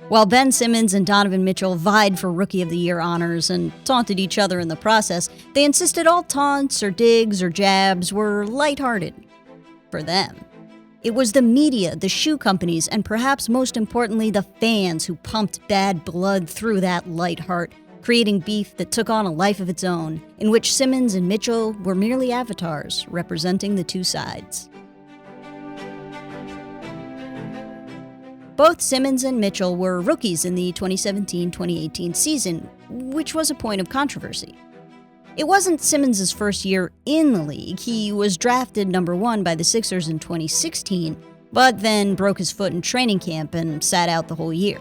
While Ben Simmons and Donovan Mitchell vied for Rookie of the Year honors and taunted each other in the process, they insisted all taunts or digs or jabs were lighthearted. For them. It was the media, the shoe companies, and perhaps most importantly, the fans who pumped bad blood through that light heart, creating beef that took on a life of its own, in which Simmons and Mitchell were merely avatars representing the two sides. Both Simmons and Mitchell were rookies in the 2017-2018 season, which was a point of controversy. It wasn't Simmons' first year in the league. He was drafted number 1 by the Sixers in 2016, but then broke his foot in training camp and sat out the whole year.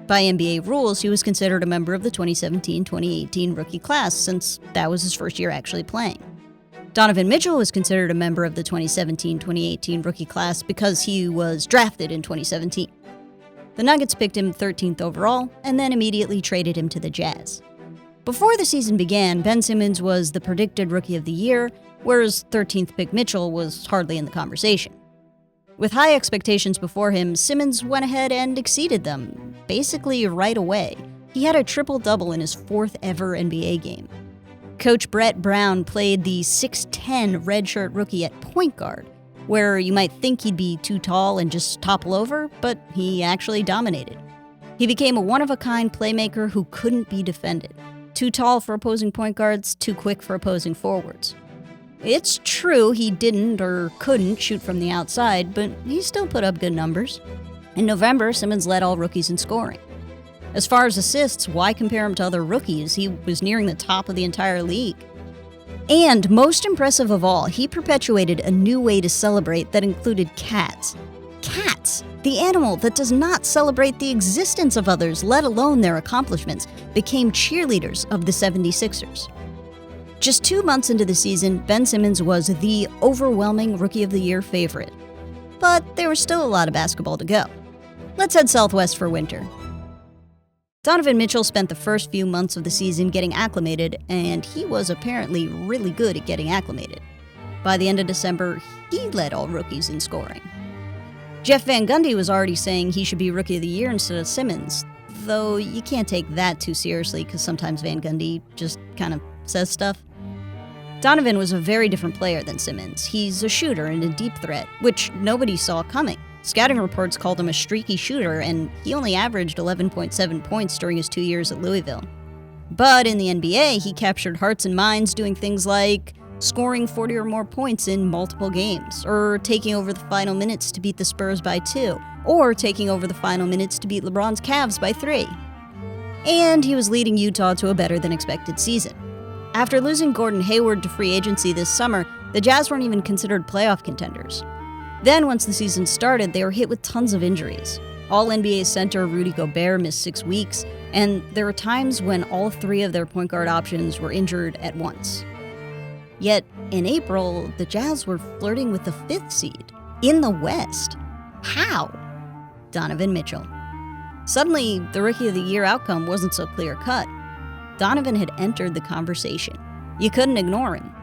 By NBA rules, he was considered a member of the 2017-2018 rookie class, since that was his first year actually playing. Donovan Mitchell was considered a member of the 2017-2018 rookie class because he was drafted in 2017. The Nuggets picked him 13th overall and then immediately traded him to the Jazz. Before the season began, Ben Simmons was the predicted Rookie of the Year, whereas 13th pick Mitchell was hardly in the conversation. With high expectations before him, Simmons went ahead and exceeded them, basically right away. He had a triple-double in his 4th ever NBA game. Coach Brett Brown played the 6'10 redshirt rookie at point guard, where you might think he'd be too tall and just topple over, but he actually dominated. He became a one-of-a-kind playmaker who couldn't be defended. Too tall for opposing point guards, too quick for opposing forwards. It's true he didn't or couldn't shoot from the outside, but he still put up good numbers. In November, Simmons led all rookies in scoring. As far as assists, why compare him to other rookies? He was nearing the top of the entire league. And most impressive of all, he perpetuated a new way to celebrate that included cats. Cats, the animal that does not celebrate the existence of others, let alone their accomplishments, became cheerleaders of the 76ers. Just 2 months into the season, Ben Simmons was the overwhelming Rookie of the Year favorite. But there was still a lot of basketball to go. Let's head southwest for winter. Donovan Mitchell spent the first few months of the season getting acclimated, and he was apparently really good at getting acclimated. By the end of December, he led all rookies in scoring. Jeff Van Gundy was already saying he should be Rookie of the Year instead of Simmons, though you can't take that too seriously because sometimes Van Gundy just kind of says stuff. Donovan was a very different player than Simmons. He's a shooter and a deep threat, which nobody saw coming. Scouting reports called him a streaky shooter, and he only averaged 11.7 points during his 2 years at Louisville. But in the NBA, he captured hearts and minds doing things like scoring 40 or more points in multiple games, or taking over the final minutes to beat the Spurs by 2, or taking over the final minutes to beat LeBron's Cavs by 3. And he was leading Utah to a better-than-expected season. After losing Gordon Hayward to free agency this summer, the Jazz weren't even considered playoff contenders. Then, once the season started, they were hit with tons of injuries. All-NBA center Rudy Gobert missed 6 weeks, and there were times when all 3 of their point guard options were injured at once. Yet, in April, the Jazz were flirting with the 5th seed in the West. How? Donovan Mitchell. Suddenly, the Rookie of the Year outcome wasn't so clear-cut. Donovan had entered the conversation. You couldn't ignore him.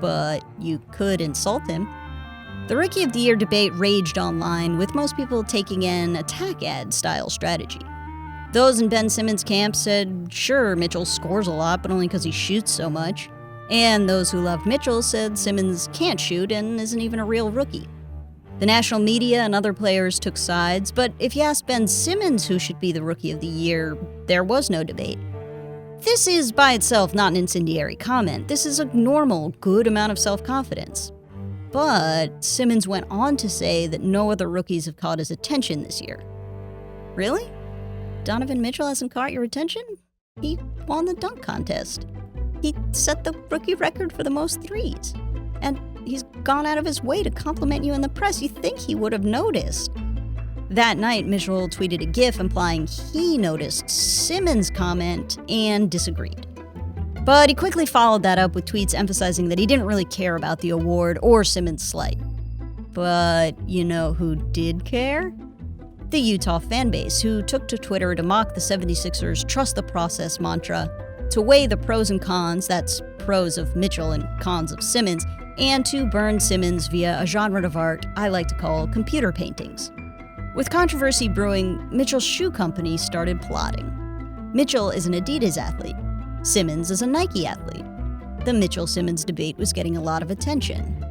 But you could insult him. The Rookie of the Year debate raged online, with most people taking an attack ad style strategy. Those in Ben Simmons' camp said, sure, Mitchell scores a lot, but only because he shoots so much. And those who loved Mitchell said Simmons can't shoot and isn't even a real rookie. The national media and other players took sides, but if you asked Ben Simmons who should be the Rookie of the Year, there was no debate. This is by itself not an incendiary comment. This is a normal, good amount of self-confidence. But Simmons went on to say that no other rookies have caught his attention this year. Really? Donovan Mitchell hasn't caught your attention? He won the dunk contest. He set the rookie record for the most threes. And he's gone out of his way to compliment you in the press. You'd think he would have noticed. That night, Mitchell tweeted a GIF implying he noticed Simmons' comment and disagreed. But he quickly followed that up with tweets emphasizing that he didn't really care about the award or Simmons' slight. But you know who did care? The Utah fanbase, who took to Twitter to mock the 76ers' trust the process mantra, to weigh the pros and cons, that's pros of Mitchell and cons of Simmons, and to burn Simmons via a genre of art I like to call computer paintings. With controversy brewing, Mitchell's shoe company started plotting. Mitchell is an Adidas athlete. Simmons is a Nike athlete. The Mitchell-Simmons debate was getting a lot of attention.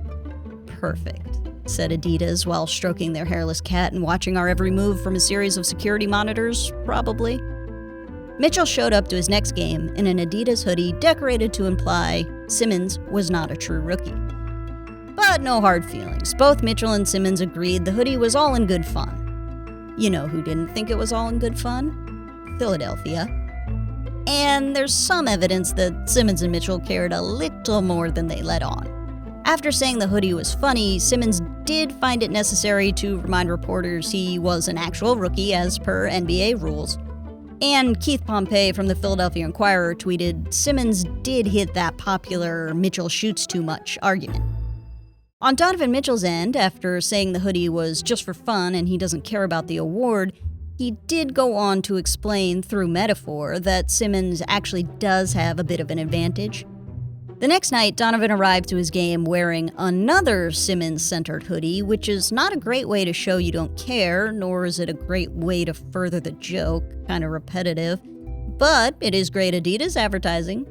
Perfect, said Adidas while stroking their hairless cat and watching our every move from a series of security monitors, probably. Mitchell showed up to his next game in an Adidas hoodie decorated to imply Simmons was not a true rookie. But no hard feelings. Both Mitchell and Simmons agreed the hoodie was all in good fun. You know who didn't think it was all in good fun? Philadelphia. And there's some evidence that Simmons and Mitchell cared a little more than they let on. After saying the hoodie was funny, Simmons did find it necessary to remind reporters he was an actual rookie as per NBA rules. And Keith Pompey from the Philadelphia Inquirer tweeted, Simmons did hit that popular Mitchell shoots too much argument. On Donovan Mitchell's end, after saying the hoodie was just for fun and he doesn't care about the award, he did go on to explain through metaphor that Simmons actually does have a bit of an advantage. The next night, Donovan arrived to his game wearing another Simmons-centered hoodie, which is not a great way to show you don't care, nor is it a great way to further the joke, kind of repetitive, but it is great Adidas advertising.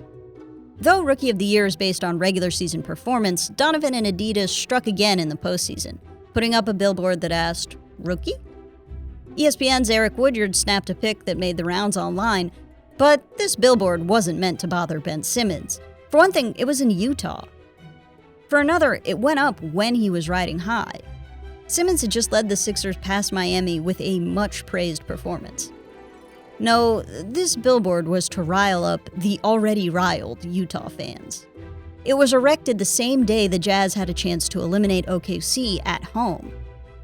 Though Rookie of the Year is based on regular season performance, Donovan and Adidas struck again in the postseason, putting up a billboard that asked, "Rookie?" ESPN's Eric Woodyard snapped a pic that made the rounds online, but this billboard wasn't meant to bother Ben Simmons. For one thing, it was in Utah. For another, it went up when he was riding high. Simmons had just led the Sixers past Miami with a much-praised performance. No, this billboard was to rile up the already riled Utah fans. It was erected the same day the Jazz had a chance to eliminate OKC at home,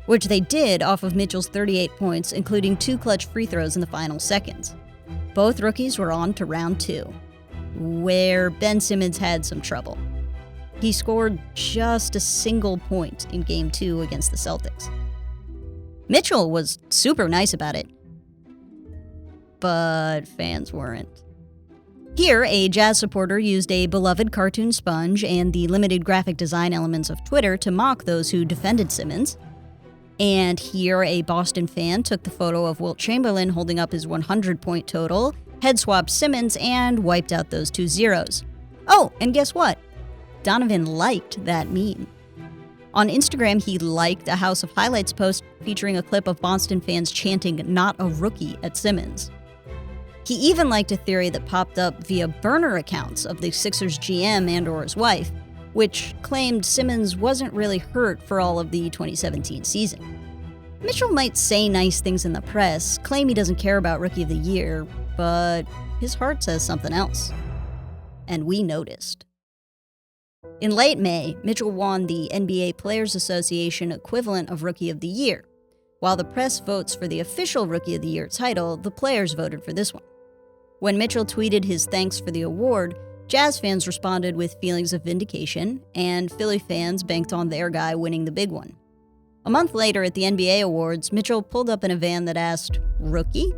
which they did off of Mitchell's 38 points, including 2 clutch free throws in the final seconds. Both rookies were on to round 2, where Ben Simmons had some trouble. He scored just a single point in Game 2 against the Celtics. Mitchell was super nice about it, but fans weren't. Here, a Jazz supporter used a beloved cartoon sponge and the limited graphic design elements of Twitter to mock those who defended Simmons. And here, a Boston fan took the photo of Wilt Chamberlain holding up his 100-point total, head-swapped Simmons, and wiped out those 2 zeros. Oh, and guess what? Donovan liked that meme. On Instagram, he liked a House of Highlights post featuring a clip of Boston fans chanting, "Not a rookie," at Simmons. He even liked a theory that popped up via burner accounts of the Sixers GM and/or his wife, which claimed Simmons wasn't really hurt for all of the 2017 season. Mitchell might say nice things in the press, claim he doesn't care about Rookie of the Year, but his heart says something else. And we noticed. In late May, Mitchell won the NBA Players Association equivalent of Rookie of the Year. While the press votes for the official Rookie of the Year title, the players voted for this one. When Mitchell tweeted his thanks for the award, Jazz fans responded with feelings of vindication, and Philly fans banked on their guy winning the big one. A month later at the NBA Awards, Mitchell pulled up in a van that asked, "Rookie?"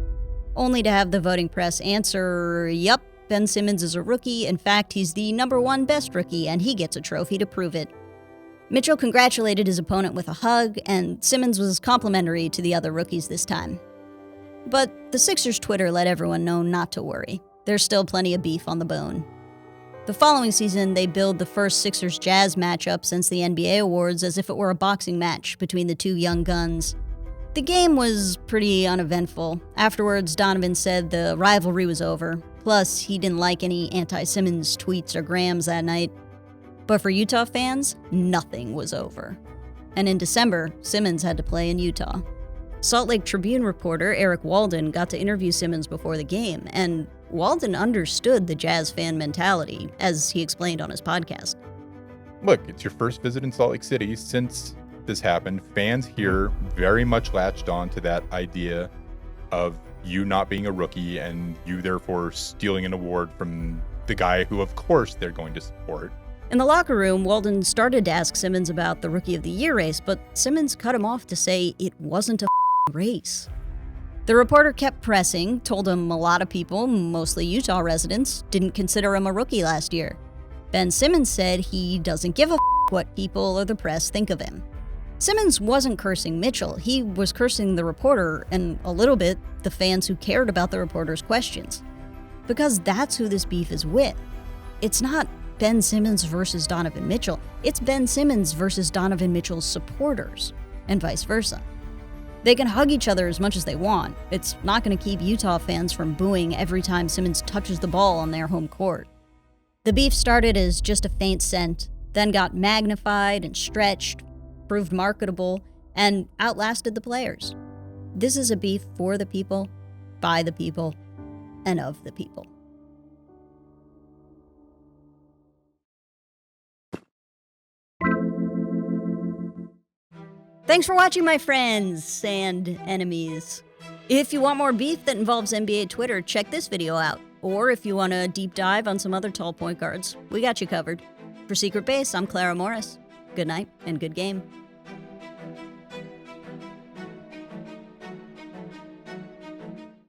Only to have the voting press answer, "Yup, Ben Simmons is a rookie. In fact, he's the #1 best rookie, and he gets a trophy to prove it." Mitchell congratulated his opponent with a hug, and Simmons was complimentary to the other rookies this time. But the Sixers Twitter let everyone know not to worry. There's still plenty of beef on the bone. The following season, they billed the first Sixers-Jazz matchup since the NBA Awards as if it were a boxing match between the 2 young guns. The game was pretty uneventful. Afterwards, Donovan said the rivalry was over. Plus, he didn't like any anti-Simmons tweets or grams that night. But for Utah fans, nothing was over. And in December, Simmons had to play in Utah. Salt Lake Tribune reporter Eric Walden got to interview Simmons before the game, and Walden understood the Jazz fan mentality, as he explained on his podcast. Look, it's your first visit in Salt Lake City since this happened. Fans here very much latched on to that idea of you not being a rookie and you therefore stealing an award from the guy who, of course, they're going to support. In the locker room, Walden started to ask Simmons about the Rookie of the Year race, but Simmons cut him off to say it wasn't a race. The reporter kept pressing, told him a lot of people, mostly Utah residents, didn't consider him a rookie last year. Ben Simmons said he doesn't give a what people or the press think of him. Simmons wasn't cursing Mitchell, he was cursing the reporter and a little bit the fans who cared about the reporter's questions. Because that's who this beef is with. It's not Ben Simmons versus Donovan Mitchell, it's Ben Simmons versus Donovan Mitchell's supporters, and vice versa. They can hug each other as much as they want. It's not going to keep Utah fans from booing every time Simmons touches the ball on their home court. The beef started as just a faint scent, then got magnified and stretched, proved marketable, and outlasted the players. This is a beef for the people, by the people, and of the people. Thanks for watching, my friends and enemies. If you want more beef that involves NBA Twitter, check this video out. Or if you want a deep dive on some other tall point guards, we got you covered. For Secret Base, I'm Clara Morris. Good night and good game.